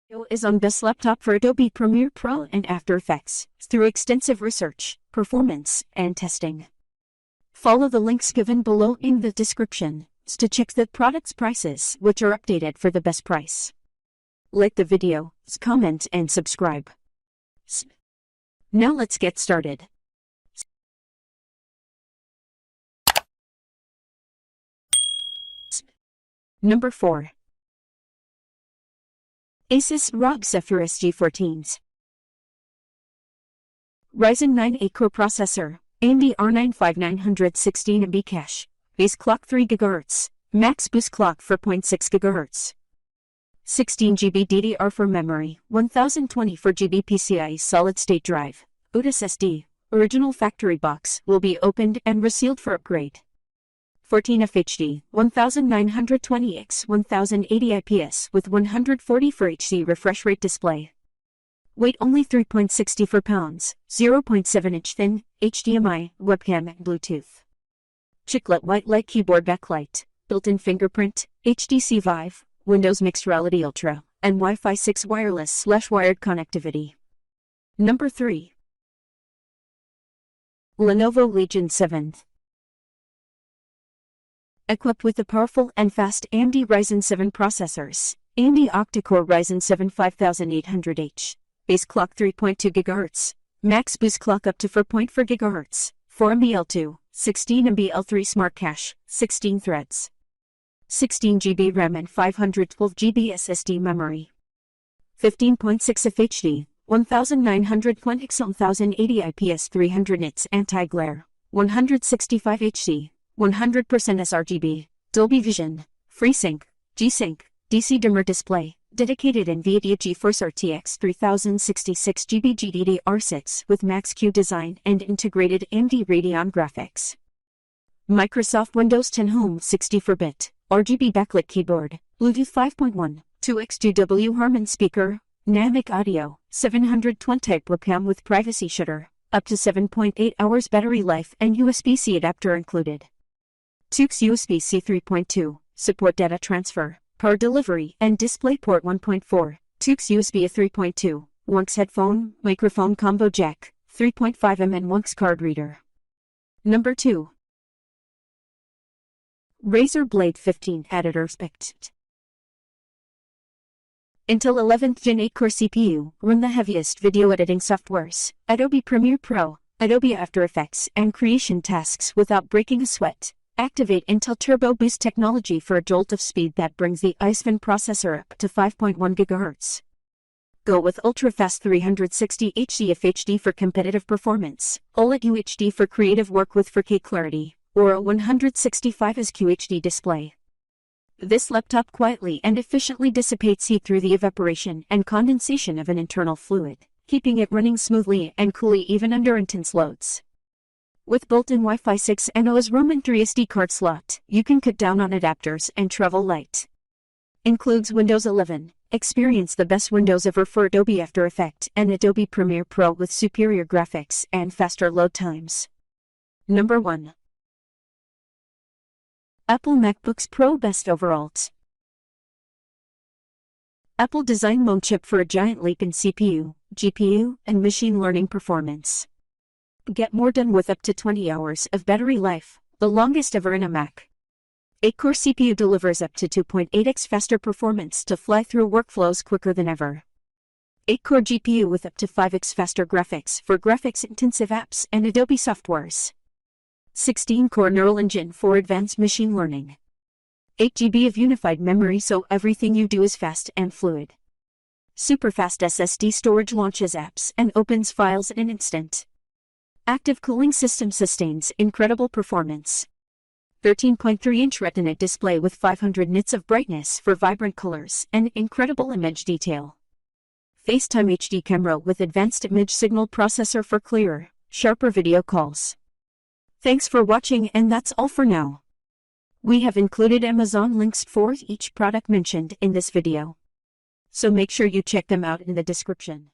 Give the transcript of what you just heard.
Video is on best laptop for Adobe Premiere Pro and After Effects through extensive research, performance, and testing. Follow the links given below in the description to check the product's prices, which are updated for the best price. Like the video, comment, and subscribe. Now let's get started. Number 4. Asus Rog Zephyrus G14. Ryzen 9 8-core processor, AMD R9 5916MB cache, base clock 3 GHz, max boost clock 4.6 GHz. 16GB DDR4 memory, 1024 GB PCIe solid-state drive, UTS SD, original factory box, will be opened and resealed for upgrade. 14 FHD, 1920x 1080 IPS with 144 Hz refresh rate display. Weight only 3.64 pounds, 0.7 inch thin, HDMI, webcam and Bluetooth. Chiclet white light keyboard backlight, built-in fingerprint, HTC Vive, Windows Mixed Reality Ultra, and Wi-Fi 6 wireless/wired connectivity. Number 3. Lenovo Legion 7. Equipped with the powerful and fast AMD Ryzen 7 processors, AMD octa-core Ryzen 7 5800H, base clock 3.2 GHz, max boost clock up to 4.4 GHz, 4MB L2, 16MB L3 Smart Cache, 16 threads, 16GB RAM and 512GB SSD memory, 15.6 FHD, 1920x 1080 IPS 300 nits anti-glare, 165 HD, 100% sRGB, Dolby Vision, FreeSync, G-Sync, DC dimmer display, dedicated NVIDIA GeForce RTX 3066GB GDDR6 with Max-Q design and integrated AMD Radeon graphics. Microsoft Windows 10 Home 64-bit, RGB backlit keyboard, Bluetooth 5.1, 2x2W Harman speaker, dynamic audio, 720 type webcam with privacy shutter, up to 7.8 hours battery life and USB-C adapter included. 2x USB-C 3.2, support data transfer, power delivery, and DisplayPort 1.4, 2x USB 3.2, 1x headphone, microphone combo jack, 3.5mm and 1x card reader. Number 2. Razer Blade 15 Editor Spec. Intel 11th Gen 8-core CPU, run the heaviest video editing softwares, Adobe Premiere Pro, Adobe After Effects, and creation tasks without breaking a sweat. Activate Intel Turbo Boost technology for a jolt of speed that brings the iSpin processor up to 5.1 GHz. Go with ultra-fast 360 HD FHD for competitive performance, OLED UHD for creative work with 4K clarity, or a 165 QHD display. This laptop quietly and efficiently dissipates heat through the evaporation and condensation of an internal fluid, keeping it running smoothly and coolly even under intense loads. With built-in Wi-Fi 6 and OS Roman 3 SD card slot, you can cut down on adapters and travel light. Includes Windows 11. Experience the best Windows ever for Adobe After Effects and Adobe Premiere Pro with superior graphics and faster load times. Number 1. Apple MacBooks Pro Best Overall. Apple designed Moon chip for a giant leap in CPU, GPU, and machine learning performance. Get more done with up to 20 hours of battery life, the longest ever in a Mac. 8-core CPU delivers up to 2.8x faster performance to fly through workflows quicker than ever. 8-core GPU with up to 5x faster graphics for graphics-intensive apps and Adobe softwares. 16-core neural engine for advanced machine learning. 8GB of unified memory so everything you do is fast and fluid. Super-fast SSD storage launches apps and opens files in an instant. Active cooling system sustains incredible performance. 13.3-inch Retina display with 500 nits of brightness for vibrant colors and incredible image detail. FaceTime HD camera with advanced image signal processor for clearer, sharper video calls. Thanks for watching, and that's all for now. We have included Amazon links for each product mentioned in this video, so make sure you check them out in the description.